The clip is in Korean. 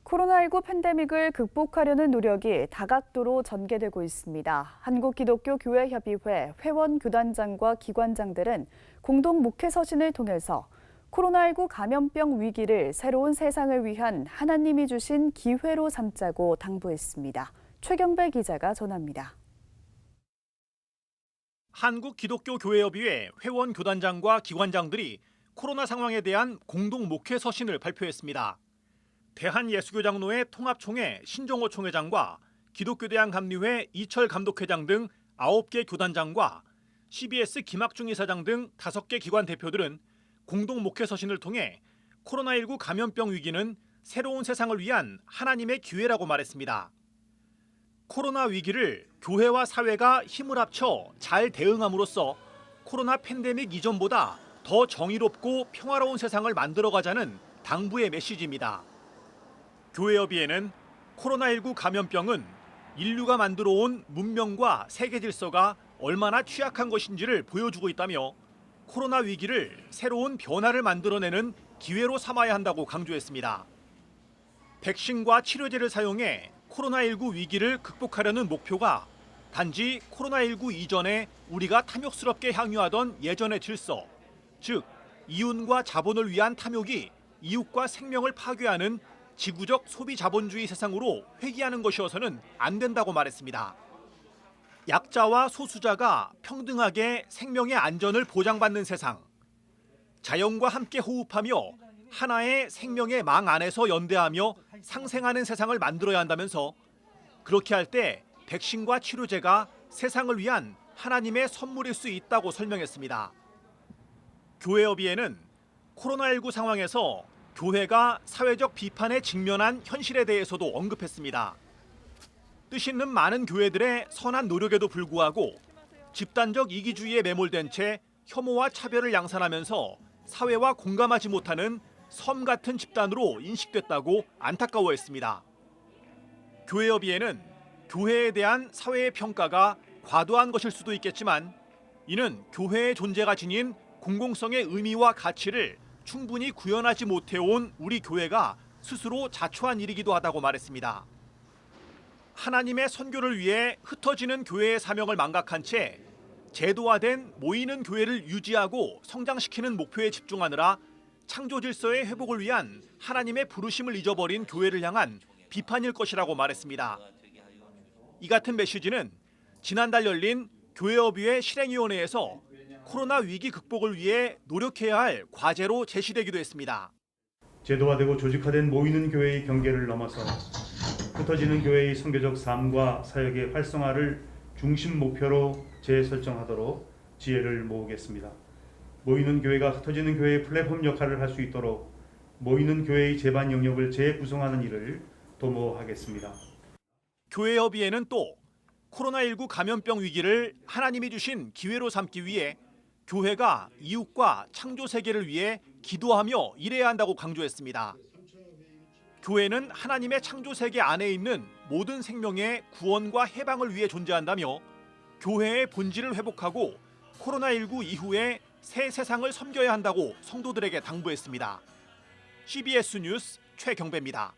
코로나19 팬데믹을 극복하려는 노력이 다각도로 전개되고 있습니다. 한국기독교교회협의회 회원교단장과 기관장들은 공동 목회 서신을 통해서 코로나19 감염병 위기를 새로운 세상을 위한 하나님이 주신 기회로 삼자고 당부했습니다. 최경배 기자가 전합니다. 한국기독교교회협의회 회원교단장과 기관장들이 코로나 상황에 대한 공동 목회 서신을 발표했습니다. 대한예수교장로회 통합총회 신종호 총회장과 기독교대학감리회 이철 감독회장 등 9개 교단장과 CBS 김학중 이사장 등 5개 기관 대표들은 공동 목회 서신을 통해 코로나19 감염병 위기는 새로운 세상을 위한 하나님의 기회라고 말했습니다. 코로나 위기를 교회와 사회가 힘을 합쳐 잘 대응함으로써 코로나 팬데믹 이전보다 더 정의롭고 평화로운 세상을 만들어가자는 당부의 메시지입니다. 교회협의회는 코로나19 감염병은 인류가 만들어온 문명과 세계 질서가 얼마나 취약한 것인지를 보여주고 있다며 코로나 위기를 새로운 변화를 만들어내는 기회로 삼아야 한다고 강조했습니다. 백신과 치료제를 사용해 코로나19 위기를 극복하려는 목표가 단지 코로나19 이전에 우리가 탐욕스럽게 향유하던 예전의 질서, 즉 이윤과 자본을 위한 탐욕이 이웃과 생명을 파괴하는 지구적 소비 자본주의 세상으로 회귀하는 것이어서는 안 된다고 말했습니다. 약자와 소수자가 평등하게 생명의 안전을 보장받는 세상, 자연과 함께 호흡하며 하나의 생명의 망 안에서 연대하며 상생하는 세상을 만들어야 한다면서 그렇게 할 때 백신과 치료제가 세상을 위한 하나님의 선물일 수 있다고 설명했습니다. 교회협의회는 코로나19 상황에서 교회가 사회적 비판에 직면한 현실에 대해서도 언급했습니다. 뜻 있는 많은 교회들의 선한 노력에도 불구하고 집단적 이기주의에 매몰된 채 혐오와 차별을 양산하면서 사회와 공감하지 못하는 섬 같은 집단으로 인식됐다고 안타까워했습니다. 교회협의회는 교회에 대한 사회의 평가가 과도한 것일 수도 있겠지만 이는 교회의 존재가 지닌 공공성의 의미와 가치를 충분히 구현하지 못해온 우리 교회가 스스로 자초한 일이기도 하다고 말했습니다. 하나님의 선교를 위해 흩어지는 교회의 사명을 망각한 채 제도화된 모이는 교회를 유지하고 성장시키는 목표에 집중하느라 창조 질서의 회복을 위한 하나님의 부르심을 잊어버린 교회를 향한 비판일 것이라고 말했습니다. 이 같은 메시지는 지난달 열린 교회협의회 실행위원회에서 코로나 위기 극복을 위해 노력해야 할 과제로 제시되기도 했습니다. 제도화되고 조직화된 모이는 교회의 경계를 넘어서 흩어지는 교회의 선교적 삶과 사역의 활성화를 중심 목표로 재설정하도록 지혜를 모으겠습니다. 모이는 교회가 흩어지는 교회의 플랫폼 역할을 할 수 있도록 모이는 교회의 제반 영역을 재구성하는 일을 도모하겠습니다. 교회협의회는 또 코로나19 감염병 위기를 하나님이 주신 기회로 삼기 위해 교회가 이웃과 창조 세계를 위해 기도하며 일해야 한다고 강조했습니다. 교회는 하나님의 창조 세계 안에 있는 모든 생명의 구원과 해방을 위해 존재한다며 교회의 본질을 회복하고 코로나19 이후에 새 세상을 섬겨야 한다고 성도들에게 당부했습니다. CBS 뉴스 최경배입니다.